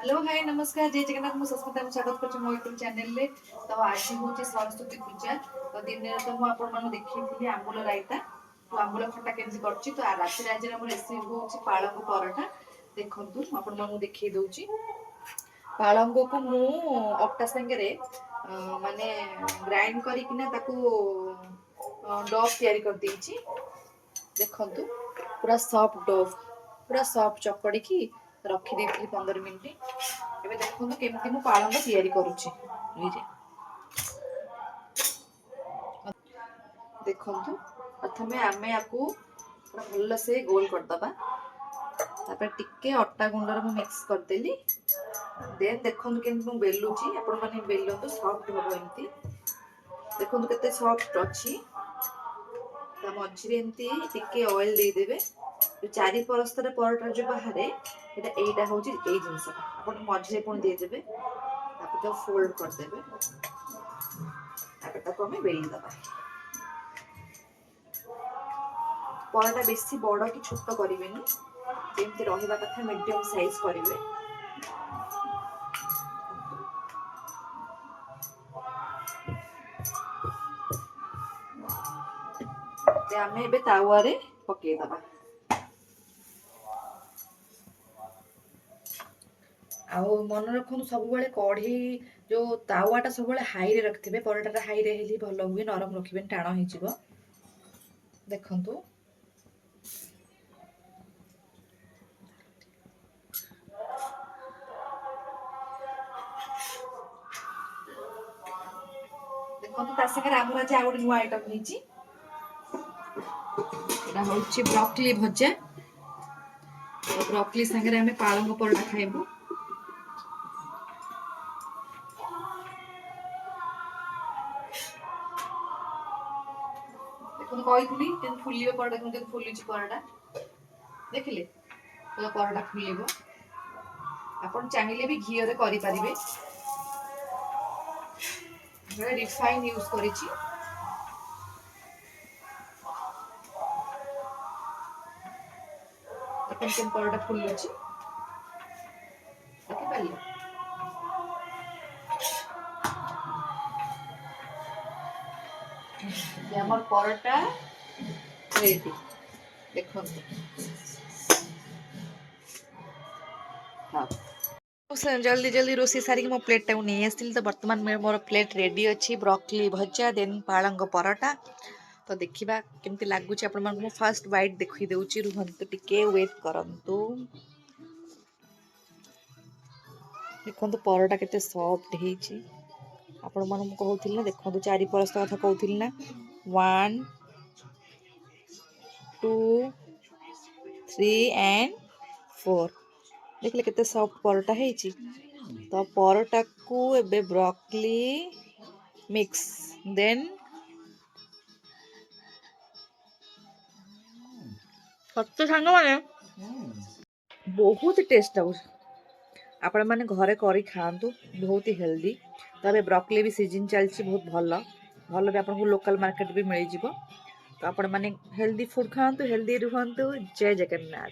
Hello hi नमस्कार जय जगन्नाथ मु सस्मिता स्वागत करछु मो यूट्यूब चैनल रे। तो आज होची सरस्वती पूजा। तो दिन रे तो मु आपन मानु देखिथिली आंबुल रायता तो आंबुल खट्टा केमति करछि। तो राति आज हमर रेसिपी होची पालक परोठा। देखंतु आपन मानु देखि दउछि पालक को मु अट्टा संगे रे माने ग्राइंड करी किना ताकू डो तयारी कर देछि। देखंतु पूरा सॉफ्ट डो पूरा सॉफ्ट चकड़ी की रखी देथिली 15 मिनिट। एबे देखंतु केमति मु पालक तयारी करूछि। देखंतु प्रथमे आमे याकू पूरा भल से गोल कर दबा। तापर टिके अट्टा गुंडर मु मिक्स कर देली। देन देखंतु केमति मु बेलुछि आपण माने बेलंतु सॉफ्ट होबो एमति। देखंतु केते सॉफ्ट अछि। ता मझिरे एमति टिके ऑयल दे देबे। जो चारि परस्तर परोटा जो बाहरे एटा एटा होची ए जिंस आपण मझिरे पुन दे देबे। तापर तो फोल्ड कर देबे। तापर ताको हमें बेली दबा। परोटा बेसी बड़ कि छोट करिवेनी जेमति रहिबा कथा मीडियम साइज करिवे। ते हमें एबे तावा रे पके दबा। आउ मन रखु सब बेले कढ़ी जो तावाटा सब बेले हाई रे रखिथिबे। परोटा हाई रे हेली भलो हुए नरम रखिबे टाण होई जिवो। देखंतु देखंतु ता संगे हमर आज आ नुआ आइटम हिची। एटा होची ब्रोकली भजा। तो ब्रोकली संगे हमें पालक परोटा खाइबु। देखो कहिथुली जेन फुलियो परोटा केमति फुलिची परोटा देखिले तो परोटा फुलिबो। आपण चाहिले भी घी रे करि परिबे। मैं रिफाइन यूज करिची। देखन केम परोटा फुलुची देखि पाइले। ये हमर परोटा रेडी देखो। हाँ जल्दी जल्दी रोसी सारी मो प्लेट टाइम नहीं आसती। तो बर्तमान मोर प्लेट रेडी अच्छी ब्रोकली भजा देन पालक परोटा। तो देखा केमती लगुच आप फास्ट बाइट देखी दूची रुहतु टिके वेट करंतु। देखो परोटा केते सॉफ्ट हेची आपण मन कहूथिल ना। देखो चारि परस्त कथा कहूथिल ना 1 2 3 एंड 4 देखले केते सॉफ्ट परोटा हेची। तो परोटा को एबे ब्रोकली मिक्स देन सत्य सांग माने बहुत टेस्ट आउ आपण माने घरे करी खांतु बहुत ही हेल्दी। तबे ब्रोकली भी सीजन चलची बहुत भल भल भी आपन को लोकल मार्केट भी मिल जिवो। तो आपण माने हेल्दी फूड खांतु हेल्दी रुहंतु। जय जगन्नाथ।